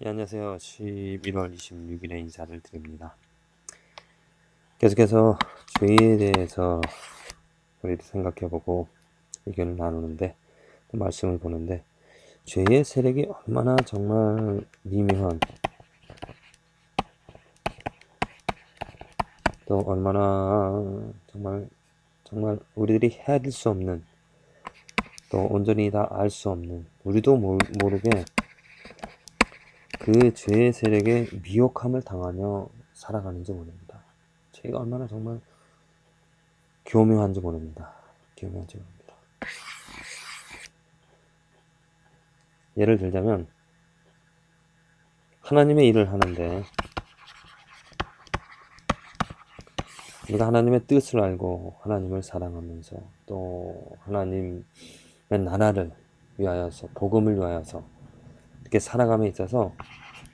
네, 안녕하세요. 11월 26일에 인사를 드립니다. 계속해서 죄에 대해서 우리도 생각해보고 의견을 나누는데, 또 말씀을 보는데, 죄의 세력이 얼마나 정말 미묘한, 또 얼마나 정말 우리들이 헤아릴 수 없는, 또 온전히 다 알 수 없는, 우리도 모르게 그 죄의 세력에 미혹함을 당하며 살아가는지 모릅니다. 죄가 얼마나 정말 교묘한지 모릅니다. 교묘한지 모릅니다. 예를 들자면 하나님의 일을 하는데 우리가 하나님의 뜻을 알고 하나님을 사랑하면서 또 하나님의 나라를 위하여서 복음을 위하여서 이렇게 살아감에 있어서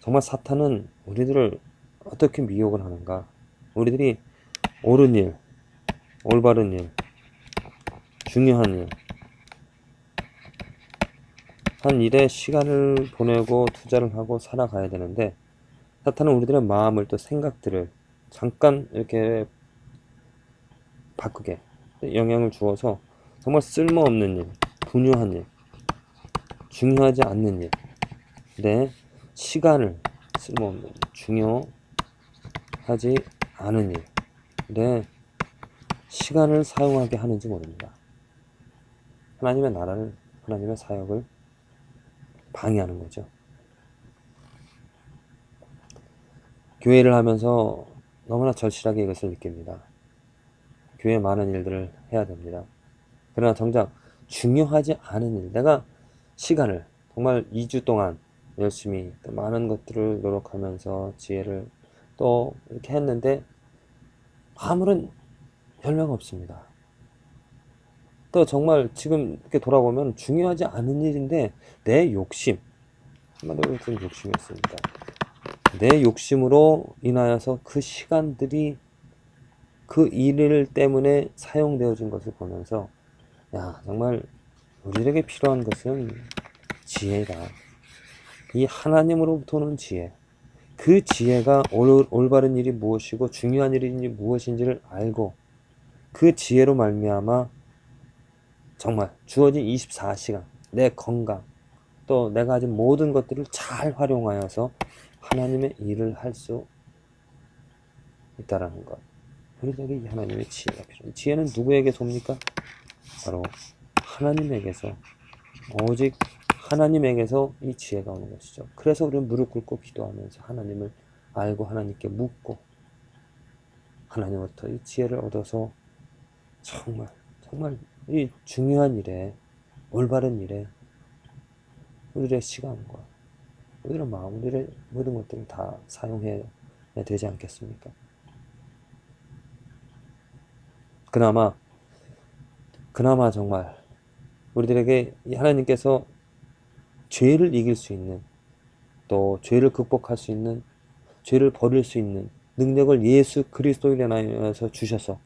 정말 사탄은 우리들을 어떻게 미혹을 하는가, 우리들이 옳은 일, 올바른 일, 중요한 일, 한 일에 시간을 보내고 투자를 하고 살아가야 되는데 사탄은 우리들의 마음을 또 생각들을 잠깐 이렇게 바꾸게 영향을 주어서 정말 쓸모없는 일, 분유한 일, 중요하지 않는 일, 내 시간을 쓸모없는 일, 중요하지 않은 일, 내 시간을 사용하게 하는지 모릅니다. 하나님의 나라를, 하나님의 사역을 방해하는 거죠. 교회를 하면서 너무나 절실하게 이것을 느낍니다. 교회 많은 일들을 해야 됩니다. 그러나 정작 중요하지 않은 일, 내가 시간을 정말 2주 동안 열심히 또 많은 것들을 노력하면서 지혜를 또 이렇게 했는데 아무런 열매가 없습니다. 또 정말 지금 이렇게 돌아보면 중요하지 않은 일인데 내 욕심, 한마디로 좀 욕심이었습니다. 내 욕심으로 인하여서 그 시간들이 그 일 때문에 사용되어진 것을 보면서 야, 정말 우리에게 필요한 것은 지혜다. 이 하나님으로부터 는 지혜. 그 지혜가 올바른 일이 무엇이고 중요한 일이 무엇인지를 알고 그 지혜로 말미암아 정말 주어진 24시간 내 건강 또 내가 가진 모든 것들을 잘 활용하여서 하나님의 일을 할 수 있다라는 것. 우리에게 하나님의 지혜가 필요합니다. 지혜는 누구에게서 옵니까? 바로 하나님에게서, 오직 하나님에게서 이 지혜가 오는 것이죠. 그래서 우리는 무릎 꿇고 기도하면서 하나님을 알고 하나님께 묻고 하나님부터 이 지혜를 얻어서 정말 이 중요한 일에, 올바른 일에 우리의 시간과 우리의 마음, 우리의 모든 것들을 다 사용해야 되지 않겠습니까? 그나마 정말 우리들에게 하나님께서 죄를 이길 수 있는, 또 죄를 극복할 수 있는, 죄를 버릴 수 있는 능력을 예수 그리스도에 인하여서 주셔서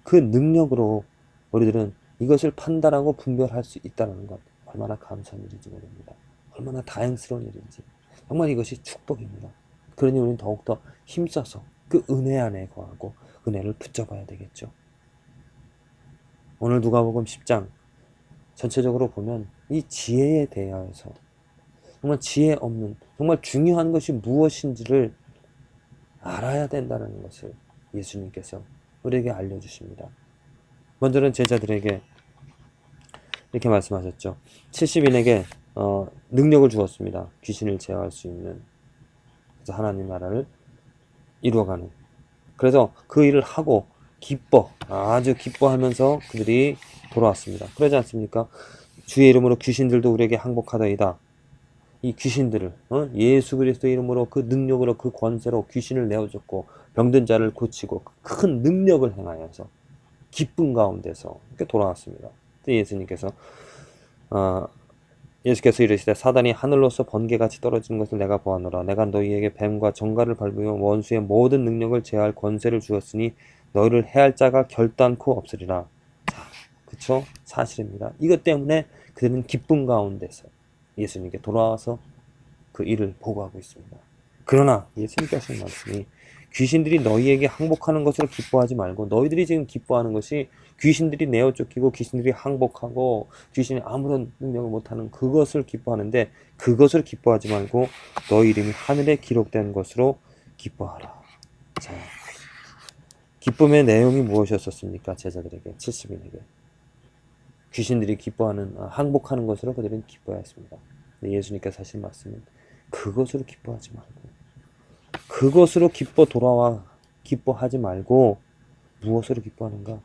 그 능력으로 우리들은 이것을 판단하고 분별할 수 있다는 것, 얼마나 감사한 일인지 모릅니다. 얼마나 다행스러운 일인지. 정말 이것이 축복입니다. 그러니 우리는 더욱더 힘써서 그 은혜 안에 거하고 은혜를 붙잡아야 되겠죠. 오늘 누가복음 10장 전체적으로 보면 이 지혜에 대하여서 정말 지혜 없는, 정말 중요한 것이 무엇인지를 알아야 된다는 것을 예수님께서 우리에게 알려주십니다. 먼저는 제자들에게 이렇게 말씀하셨죠. 70인에게 능력을 주었습니다. 귀신을 제어할 수 있는, 그래서 하나님 나라를 이루어가는. 그래서 그 일을 하고 아주 기뻐하면서 그들이 돌아왔습니다. 그러지 않습니까? 주의 이름으로 귀신들도 우리에게 항복하더이다. 이 귀신들을 예수 그리스도의 이름으로 그 능력으로 그 권세로 귀신을 내어줬고 병든 자를 고치고 큰 능력을 행하여서 기쁨 가운데서 이렇게 돌아왔습니다. 예수님께서 예수께서 이르시되 사단이 하늘로서 번개같이 떨어지는 것을 내가 보았노라. 내가 너희에게 뱀과 정갈을 밟으며 원수의 모든 능력을 제할 권세를 주었으니 너희를 해할 자가 결단코 없으리라. 자, 그쵸? 사실입니다. 이것 때문에 그들은 기쁨 가운데서 예수님께 돌아와서 그 일을 보고하고 있습니다. 그러나 예수님께서 하신 말씀이 귀신들이 너희에게 항복하는 것으로 기뻐하지 말고, 너희들이 지금 기뻐하는 것이 귀신들이 내어 쫓기고 귀신들이 항복하고 귀신이 아무런 능력을 못하는 그것을 기뻐하는데, 그것을 기뻐하지 말고 너희 이름이 하늘에 기록된 것으로 기뻐하라. 자, 기쁨의 내용이 무엇이었습니까? 제자들에게, 70인에게 귀신들이 기뻐하는, 항복하는 것으로 그들은 기뻐했습니다. 예수님께서 하신 말씀은 그것으로 기뻐하지 말고, 그것으로 기뻐하지 말고 무엇으로 기뻐하는가?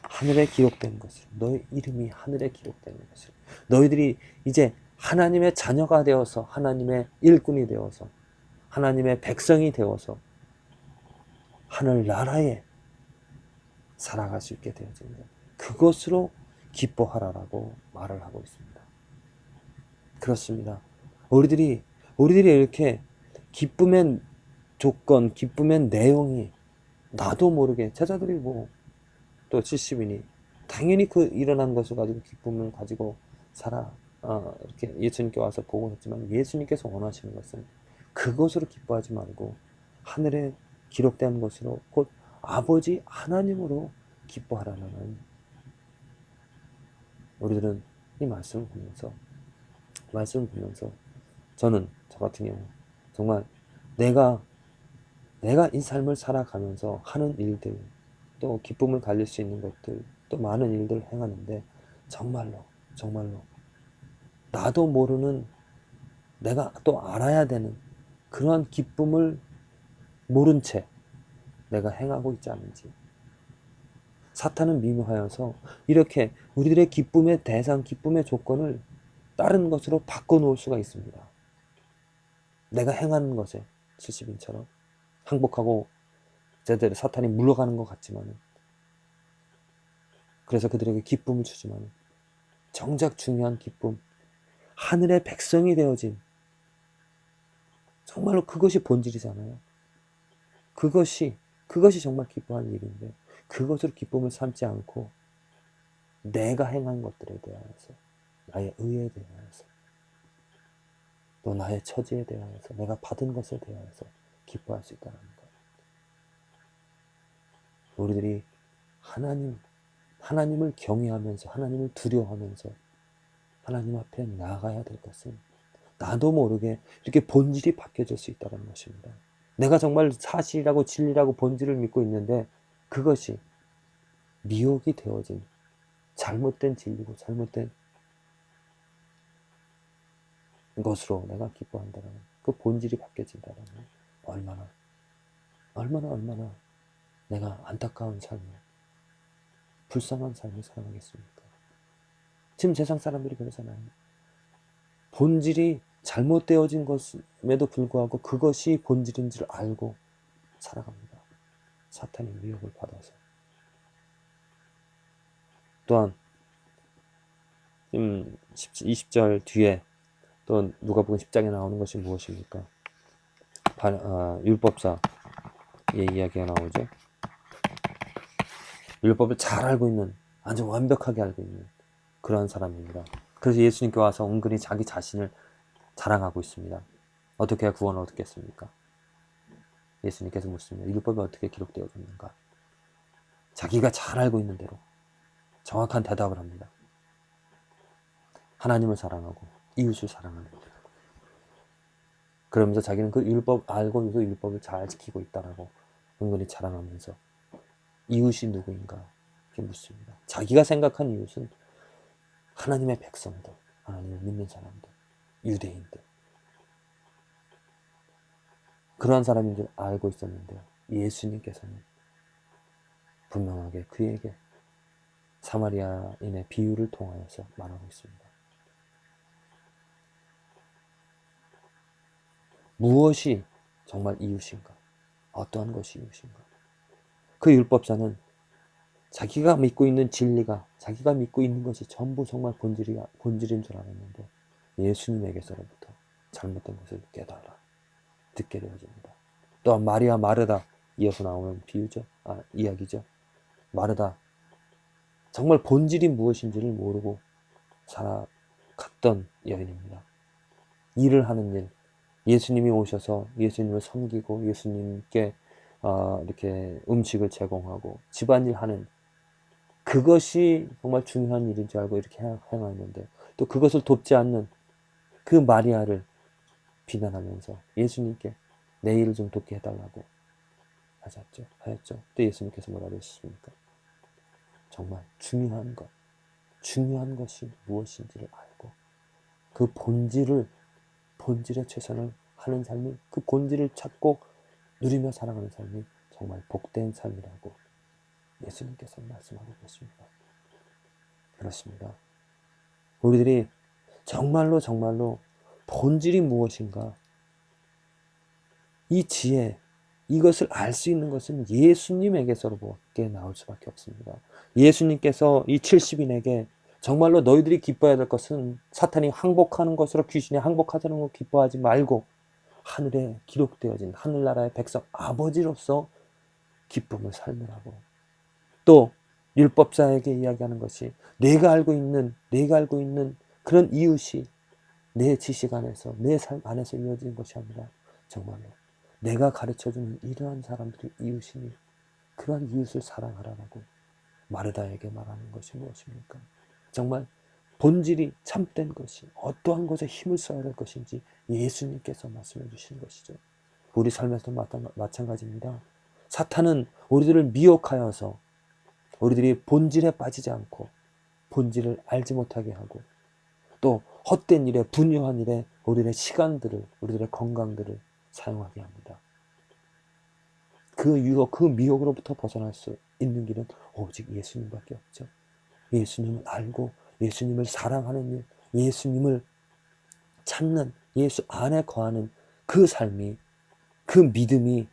하늘에 기록된 것을, 너희 이름이 하늘에 기록되는 것을, 너희들이 이제 하나님의 자녀가 되어서, 하나님의 일꾼이 되어서, 하나님의 백성이 되어서 하늘나라에 살아갈 수 있게 되어진 것, 그것으로 기뻐하라라고 말을 하고 있습니다. 그렇습니다. 우리들이 이렇게 기쁨의 조건, 기쁨의 내용이 나도 모르게, 제자들이 또 70인이 당연히 그 일어난 것을 가지고 기쁨을 가지고 이렇게 예수님께 와서 보고했지만, 예수님께서 원하시는 것은 그것으로 기뻐하지 말고 하늘에 기록된 것으로, 곧 아버지 하나님으로 기뻐하라는, 우리들은 이 말씀을 보면서 저는, 저 같은 경우 정말 내가 이 삶을 살아가면서 하는 일들, 또 기쁨을 가질 수 있는 것들, 또 많은 일들을 행하는데 정말로 나도 모르는, 내가 또 알아야 되는 그러한 기쁨을 모른 채 내가 행하고 있지 않은지. 사탄은 미묘하여서 이렇게 우리들의 기쁨의 대상, 기쁨의 조건을 다른 것으로 바꿔놓을 수가 있습니다. 내가 행하는 것에, 70인처럼 항복하고 제대로 사탄이 물러가는 것 같지만, 그래서 그들에게 기쁨을 주지만, 정작 중요한 기쁨, 하늘의 백성이 되어진, 정말로 그것이 본질이잖아요. 그것이 정말 기뻐할 일인데, 그것으로 기쁨을 삼지 않고 내가 행한 것들에 대하여서, 나의 의에 대하여서, 또 나의 처지에 대하여서, 내가 받은 것에 대하여서 기뻐할 수 있다는 것. 우리들이 하나님을 경외하면서, 하나님을 두려워하면서 하나님 앞에 나아가야 될 것은, 나도 모르게 이렇게 본질이 바뀌어질 수 있다는 것입니다. 내가 정말 사실이라고 진리라고 본질을 믿고 있는데 그것이 미혹이 되어진 잘못된 진리고 잘못된 것으로 내가 기뻐한다는, 그 본질이 바뀌어진다는, 얼마나 내가 안타까운 삶을, 불쌍한 삶을 살아가겠습니까? 지금 세상 사람들이 그러잖아요. 본질이 잘못되어진 것임에도 불구하고 그것이 본질인 줄 알고 살아갑니다. 사탄의 미혹을 받아서. 또한 20절 뒤에 또 누가복음 10장에 나오는 것이 무엇입니까? 율법사의 이야기가 나오죠. 율법을 잘 알고 있는, 아주 완벽하게 알고 있는 그러한 사람입니다. 그래서 예수님께 와서 은근히 자기 자신을 자랑하고 있습니다. 어떻게 해야 구원을 얻겠습니까? 예수님께서 묻습니다. 율법이 어떻게 기록되어졌는가? 자기가 잘 알고 있는 대로 정확한 대답을 합니다. 하나님을 사랑하고 이웃을 사랑하는. 그러면서 자기는 그 율법 알고 그 율법을 잘 지키고 있다라고 은근히 자랑하면서 이웃이 누구인가 이렇게 묻습니다. 자기가 생각한 이웃은 하나님의 백성들, 하나님을 믿는 사람들, 유대인들, 그러한 사람인 줄 알고 있었는데요. 예수님께서는 분명하게 그에게 사마리아인의 비유를 통하여서 말하고 있습니다. 무엇이 정말 이웃인가? 어떠한 것이 이웃인가? 그 율법자는 자기가 믿고 있는 진리가, 자기가 믿고 있는 것이 전부 정말 본질인 줄 알았는데 예수님에게서부터 잘못된 것을 깨달아 듣게 되어집니다. 또한 마리아 마르다, 이어서 나오는 이야기죠. 마르다, 정말 본질이 무엇인지를 모르고 살아갔던 여인입니다. 일을 하는 일, 예수님이 오셔서 예수님을 섬기고 예수님께 이렇게 음식을 제공하고 집안일 하는 그것이 정말 중요한 일인 줄 알고 이렇게 행하는데 또 그것을 돕지 않는 그 마리아를 비난하면서 예수님께 내 일을 좀 돕게 해달라고 하였죠. 또 예수님께서 뭐라고 하셨습니까? 정말 중요한 것이 무엇인지를 알고 그 본질에 최선을 하는 삶이 그 본질을 찾고 누리며 살아가는 삶이 정말 복된 삶이라고 예수님께서 말씀하고 계십니다. 그렇습니다. 우리들이 정말로 본질이 무엇인가 이 지혜 이것을 알 수 있는 것은 예수님에게서로밖에 나올 수밖에 없습니다. 예수님께서 이 70인에게 정말로 너희들이 기뻐해야 될 것은 사탄이 항복하는 것으로 귀신이 항복하자는 것 기뻐하지 말고 하늘에 기록되어진 하늘나라의 백성 아버지로서 기쁨을 살느라고 또 율법사에게 이야기하는 것이 내가 알고 있는 그런 이웃이 내 지식 안에서 내 삶 안에서 이루어지는 것이 아니라 정말로 내가 가르쳐주는 이러한 사람들이 이웃이니 그러한 이웃을 사랑하라고 마르다에게 말하는 것이 무엇입니까? 정말 본질이 참된 것이 어떠한 것에 힘을 써야 될 것인지 예수님께서 말씀해 주신 것이죠. 우리 삶에서 마찬가지입니다. 사탄은 우리들을 미혹하여서 우리들이 본질에 빠지지 않고 본질을 알지 못하게 하고 또 헛된 일에 분유한 일에 우리들의 시간들을 우리들의 건강들을 사용하게 합니다. 그 유혹, 그 미혹으로부터 벗어날 수 있는 길은 오직 예수님밖에 없죠. 예수님을 알고 예수님을 사랑하는 일, 예수님을 찾는 예수 안에 거하는 그 삶이 그 믿음이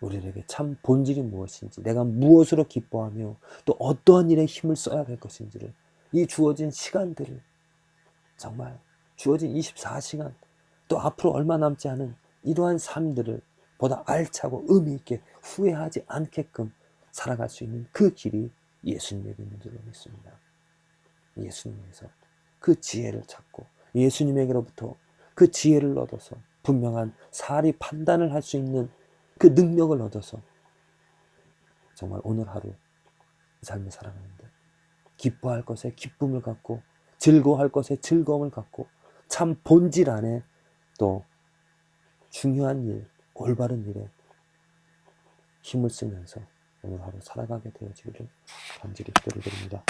우리에게 참 본질이 무엇인지 내가 무엇으로 기뻐하며 또 어떠한 일에 힘을 써야 될 것인지를 이 주어진 시간들을 정말 주어진 24시간 또 앞으로 얼마 남지 않은 이러한 삶들을 보다 알차고 의미 있게 후회하지 않게끔 살아갈 수 있는 그 길이 예수님의 있는 줄로 믿습니다. 예수님에서 그 지혜를 찾고 예수님에게로부터 그 지혜를 얻어서 분명한 사리 판단을 할 수 있는 그 능력을 얻어서 정말 오늘 하루 삶을 살아가는데 기뻐할 것에 기쁨을 갖고 즐거워할 것에 즐거움을 갖고 참 본질 안에 또 중요한 일, 올바른 일에 힘을 쓰면서 오늘 하루 살아가게 되어지기를 간절히 기도를 드립니다.